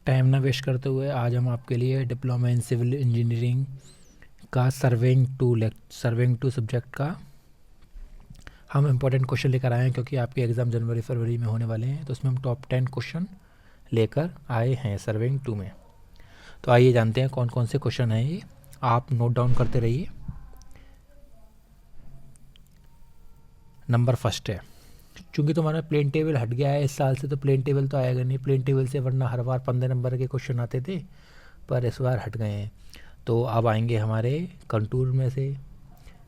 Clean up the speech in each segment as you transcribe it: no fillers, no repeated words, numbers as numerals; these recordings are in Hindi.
टाइम ना वेस्ट करते हुए आज हम आपके लिए डिप्लोमा इन सिविल इंजीनियरिंग का सर्विंग टू सब्जेक्ट का हम इम्पोर्टेंट क्वेश्चन लेकर आए हैं, क्योंकि आपके एग्ज़ाम जनवरी फरवरी में होने वाले हैं। तो उसमें हम टॉप 10 क्वेश्चन लेकर आए हैं सर्विंग टू में। तो आइए जानते हैं कौन कौन से क्वेश्चन हैं ये। आप नोट डाउन करते रहिए। नंबर फर्स्ट है, चूँकि तुम्हारा प्लेन टेबल हट गया है इस साल से, तो प्लेन टेबल तो आएगा नहीं प्लेन टेबल से, वरना हर बार 15 नंबर के क्वेश्चन आते थे, पर इस बार हट गए हैं। तो अब आएंगे हमारे कंटूर में से,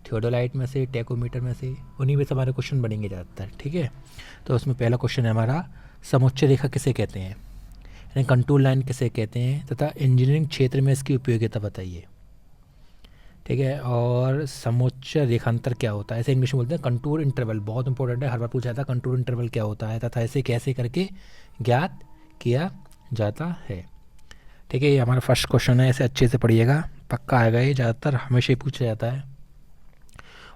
थियोडोलाइट में से, टेकोमीटर में से, उन्हीं में से हमारे क्वेश्चन बनेंगे ज़्यादातर। ठीक है, तो उसमें पहला क्वेश्चन है हमारा, समुच्चय रेखा किसे कहते हैं, यानी कंटूर लाइन किसे कहते हैं, तथा इंजीनियरिंग क्षेत्र में इसकी उपयोगिता बताइए। ठीक है, और समुच्चय रेखांतर क्या होता है, ऐसे इंग्लिश में बोलते हैं कंटूर इंटरवल, बहुत इंपॉर्टेंट है, हर बार पूछा था कंटूर इंटरवल क्या होता है तथा इसे कैसे करके ज्ञात किया जाता है। ठीक है, ये हमारा फर्स्ट क्वेश्चन है, इसे अच्छे से पढ़िएगा, पक्का आएगा, ये ज़्यादातर हमेशा ही पूछा जाता है।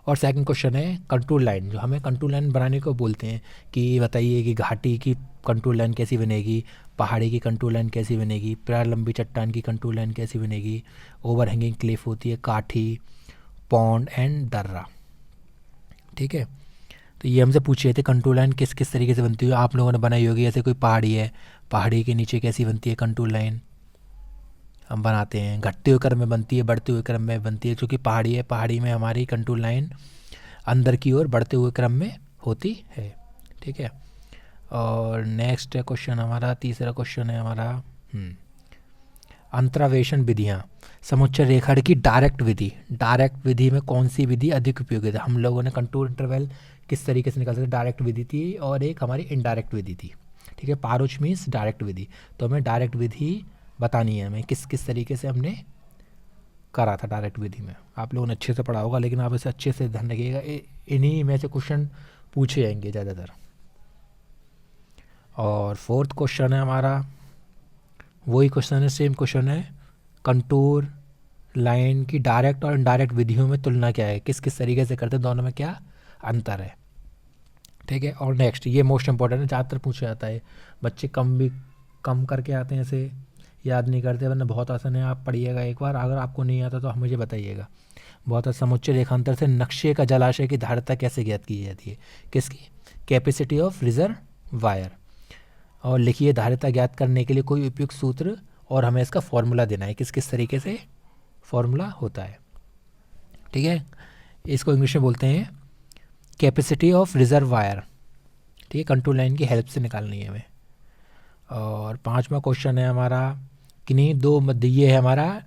और सेकंड क्वेश्चन है कंटूर लाइन, जो हमें कंटूर लाइन बनाने को बोलते हैं कि बताइए कि घाटी की कंटूर लाइन कैसी बनेगी, पहाड़ी की कंटूर लाइन कैसी बनेगी, पैर लंबी चट्टान की कंटूर लाइन कैसी बनेगी, ओवर हैंगिंग क्लिफ होती है, काठी, पॉन्ड एंड दर्रा। ठीक है, तो ये हमसे पूछ रहे थे कंटूर लाइन किस किस तरीके से बनती है, आप लोगों ने बनाई होगी। ऐसे कोई पहाड़ी है, पहाड़ी के नीचे कैसी बनती है कंटूर लाइन, हम बनाते हैं, घटते हुए क्रम में बनती है, बढ़ते हुए क्रम में बनती है, क्योंकि पहाड़ी है, पहाड़ी में हमारी कंटूर लाइन अंदर की ओर बढ़ते हुए क्रम में होती है। ठीक है, और नेक्स्ट क्वेश्चन हमारा, तीसरा क्वेश्चन है हमारा, अंतरावेशन विधियाँ, समुच्चय रेखा की डायरेक्ट विधि में कौन सी विधि अधिक उपयोगी है। हम लोगों ने कंटूर इंटरवल किस तरीके से निकाल सकते, डायरेक्ट विधि थी और एक हमारी इनडायरेक्ट विधि थी। ठीक है, पारुच मीन्स डायरेक्ट विधि, तो हमें डायरेक्ट विधि बतानी है, हमें किस किस तरीके से हमने करा था डायरेक्ट विधि में। आप लोगों ने अच्छे से पढ़ा होगा, लेकिन आप इसे अच्छे से ध्यान रखिएगा, इन्हीं में से क्वेश्चन पूछे जाएंगे ज़्यादातर। और फोर्थ क्वेश्चन है हमारा, वही क्वेश्चन है, सेम क्वेश्चन है, कंटूर लाइन की डायरेक्ट और इनडायरेक्ट विधियों में तुलना क्या है, किस किस तरीके से करते हैं, दोनों में क्या अंतर है। ठीक है, और नेक्स्ट, ये मोस्ट इंपॉर्टेंट है, ज़्यादातर पूछा जाता है, बच्चे कम करके आते हैं, ऐसे याद नहीं करते, वरना बहुत आसान है, आप पढ़िएगा एक बार, अगर आपको नहीं आता तो मुझे बताइएगा। बहुत समुच्चय रेखांतर से नक्शे का जलाशय की धारिता कैसे ज्ञात की जाती है, किसकी, कैपेसिटी ऑफ रिजर्व वायर, और लिखिए धारिता ज्ञात करने के लिए कोई उपयुक्त सूत्र, और हमें इसका फॉर्मूला देना है, किस किस तरीके से फॉर्मूला होता है। ठीक है, इसको इंग्लिश में बोलते हैं कैपेसिटी ऑफ रिजर्व वायर। ठीक है, कंटूर लाइन की हेल्प से निकालनी है हमें। और पांचवा क्वेश्चन है हमारा, किन्हीं दो मध्य, ये है हमारा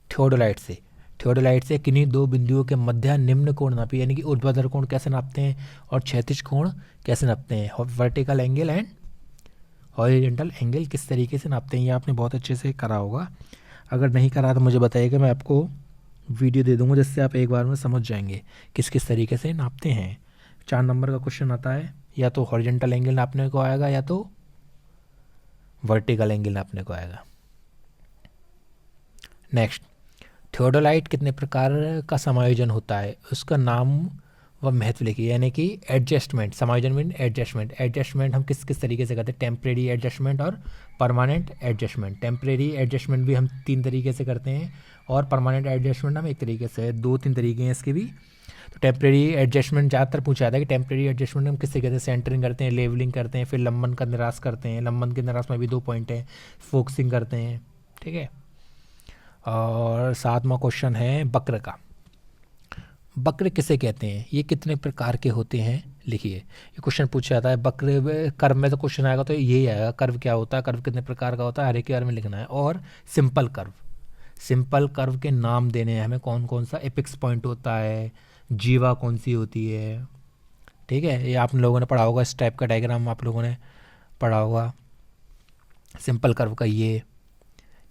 थियोडोलाइट से किन्हीं दो बिंदुओं के मध्य निम्न कोण नापी, यानी कि ऊर्ध्वाधर कोण कैसे नापते हैं और क्षैतिज कोण कैसे नापते हैं, vertical angle and horizontal angle किस तरीके से नापते हैं, ये आपने बहुत अच्छे से करा होगा। अगर नहीं करा तो मुझे बताइएगा, मैं आपको वीडियो दे दूंगा, जिससे आप एक बार में समझ जाएंगे किस किस तरीके से नापते हैं। 4 नंबर का क्वेश्चन आता है, या तो हॉरिजॉन्टल एंगल नापने को आएगा या तो वर्टिकल एंगल नापने को आएगा। नेक्स्ट, थियोडोलाइट कितने प्रकार का समायोजन होता है, उसका नाम व महत्व लिखिए, यानी कि एडजस्टमेंट, समायोजन मीन एडजस्टमेंट हम किस किस तरीके से करते हैं, टेम्परेरी एडजस्टमेंट और परमानेंट एडजस्टमेंट। टेम्परेरी एडजस्टमेंट भी हम 3 तरीके से करते हैं, और परमानेंट एडजस्टमेंट हम 1 तरीके से, 2-3 तरीके हैं इसके भी। तो टेम्परेरी एडजस्टमेंट ज़्यादातर पूछा जाता है कि टेम्परेरी एडजस्टमेंट हम किससे करते हैं, सेंटरिंग करते हैं, लेवलिंग करते हैं, फिर लंबन का निराश करते हैं, लंबन के निराश में भी 2 पॉइंट हैं, फोकसिंग करते हैं। ठीक है, और 7वां क्वेश्चन है वक्र का, वक्र किसे कहते हैं, ये कितने प्रकार के होते हैं, लिखिए। ये क्वेश्चन पूछा जाता है, वक्र कर्व में तो क्वेश्चन आएगा तो यही आएगा, कर्व क्या होता है, कर्व कितने प्रकार का होता है, हर एक के बारे में लिखना है। और सिंपल कर्व के नाम देने हैं हमें, कौन कौन सा एपिक्स पॉइंट होता है, जीवा कौन सी होती है। ठीक है, ये आप लोगों ने पढ़ा होगा, इस टाइप का डायग्राम आप लोगों ने पढ़ा होगा। सिंपल कर्व का ये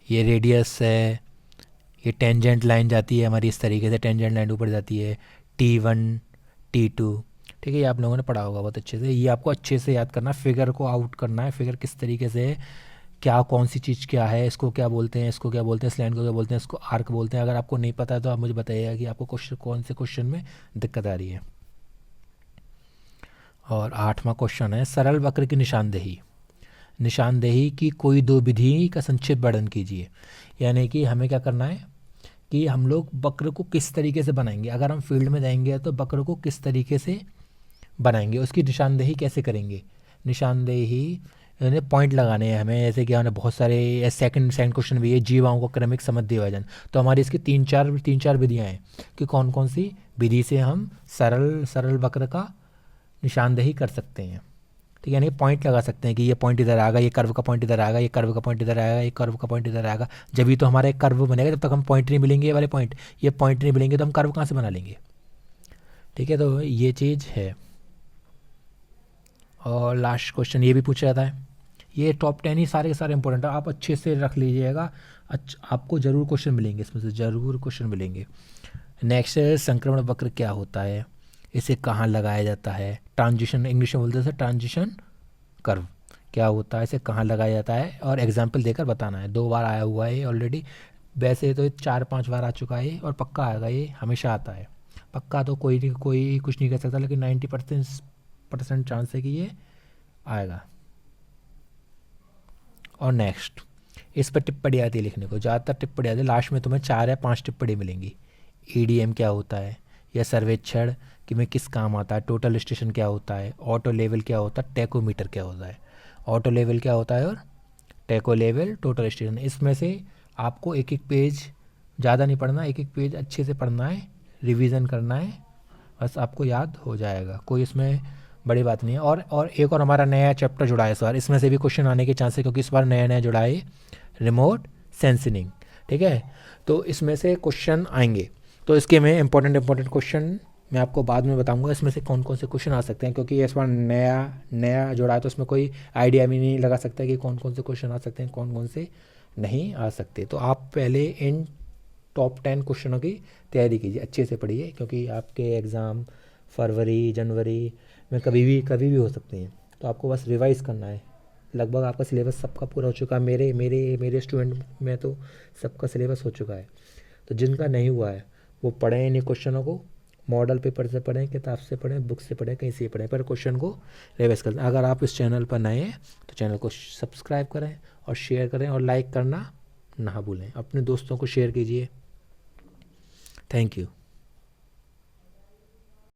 रेडियस है, ये टेंजेंट लाइन जाती है हमारी इस तरीके से, टेंजेंट लाइन ऊपर जाती है, T1 T2। ठीक है, ये आप लोगों ने पढ़ा होगा बहुत अच्छे से, ये आपको अच्छे से याद करना, फिगर को आउट करना है, फिगर किस तरीके से, क्या कौन सी चीज़ क्या है, इसको क्या बोलते हैं, इसको क्या बोलते हैं, इस लाइन को क्या बोलते हैं, इसको आर्क बोलते हैं। अगर आपको नहीं पता है तो आप मुझे बताइएगा कि आपको क्वेश्चन कौन से क्वेश्चन में दिक्कत आ रही है। और 8वां क्वेश्चन है, सरल वक्र की निशानदेही, निशानदेही की कोई दो विधि का संक्षिप्त वर्णन कीजिए। यानी कि हमें क्या करना है कि हम लोग वक्र को किस तरीके से बनाएंगे, अगर हम फील्ड में जाएंगे तो वक्र को किस तरीके से बनाएंगे, उसकी निशानदेही कैसे करेंगे। निशानदेही यानी पॉइंट लगाने हैं हमें, जैसे कि हमने बहुत सारे सेकंड क्वेश्चन भी है, जीवाओं का क्रमिक समद्वि विभाजन। तो हमारी इसकी तीन चार विधियाँ हैं कि कौन कौन सी विधि से हम सरल वक्र का निशानदेही कर सकते हैं। ठीक है, यानी पॉइंट लगा सकते हैं कि ये पॉइंट इधर आएगा, ये कर्व का पॉइंट इधर आएगा, ये कर्व का पॉइंट इधर आएगा, ये कर्व का पॉइंट इधर आएगा। जब भी तो हमारा एक कर्व बनेगा, जब तक हम पॉइंट नहीं मिलेंगे, ये वाले पॉइंट, ये पॉइंट नहीं मिलेंगे तो हम कर्व कहाँ से बना लेंगे। ठीक है, तो ये चीज़ है। और लास्ट क्वेश्चन ये भी पूछा जाता है, ये टॉप 10 ही सारे के सारे इंपॉर्टेंट है, आप अच्छे से रख लीजिएगा। आपको ज़रूर क्वेश्चन मिलेंगे, इसमें से ज़रूर क्वेश्चन मिलेंगे। नेक्स्ट है संक्रमण वक्र क्या होता है, इसे कहाँ लगाया जाता है। ट्रांजिशन, इंग्लिश में बोलते हैं ट्रांजिशन कर्व क्या होता है, इसे कहाँ लगाया जाता है, और एग्जाम्पल देकर बताना है। 2 बार आया हुआ है ऑलरेडी, वैसे तो 4-5 बार आ चुका है और पक्का आएगा, ये हमेशा आता है। पक्का तो कोई कुछ नहीं कर सकता, लेकिन 90% चांस है कि ये आएगा। और नेक्स्ट इस पर टिप्पणी आती है लिखने को, ज़्यादातर टिप्पणी आती है लास्ट में, तुम्हें 4 या 5 टिप्पणी मिलेंगी। EDM क्या होता है, या सर्वेक्षण कि में किस काम आता है, टोटल स्टेशन क्या होता है, ऑटो लेवल क्या होता है, टैको मीटर क्या होता है। ऑटो लेवल क्या होता है और टैको लेवल, टोटल स्टेशन। इसमें से आपको एक एक पेज ज़्यादा नहीं पढ़ना, एक एक पेज अच्छे से पढ़ना है, रिवीजन करना है, बस आपको याद हो जाएगा, कोई इसमें बड़ी बात नहीं है। और एक और हमारा नया चैप्टर जुड़ा है इस बार, इसमें से भी क्वेश्चन आने के चांस है, क्योंकि इस बार नया नया जुड़ा है रिमोट सेंसिंग। ठीक है, तो इसमें से क्वेश्चन आएंगे, तो इसके में इंपॉर्टेंट क्वेश्चन मैं आपको बाद में बताऊंगा इसमें से कौन कौन से क्वेश्चन आ सकते हैं, क्योंकि इस बार नया जुड़ा है, तो इसमें कोई आइडिया भी नहीं लगा सकता कि कौन कौन से क्वेश्चन आ सकते हैं, कौन कौन से नहीं आ सकते। तो आप पहले इन टॉप 10 क्वेश्चनों की तैयारी कीजिए, अच्छे से पढ़िए, क्योंकि आपके एग्ज़ाम फरवरी जनवरी में कभी भी हो सकते हैं। तो आपको बस रिवाइज़ करना है। लगभग आपका सिलेबस सबका पूरा हो चुका है, मेरे स्टूडेंट में तो सबका सिलेबस हो चुका है। तो जिनका नहीं हुआ है वो पढ़ें इन क्वेश्चनों को, मॉडल पेपर से पढ़ें, किताब से पढ़ें, बुक से पढ़ें, कहीं से पढ़ें, पर क्वेश्चन को रिवाइज करें। अगर आप इस चैनल पर नए हैं तो चैनल को सब्सक्राइब करें और शेयर करें, और लाइक करना ना भूलें। अपने दोस्तों को शेयर कीजिए। Thank you.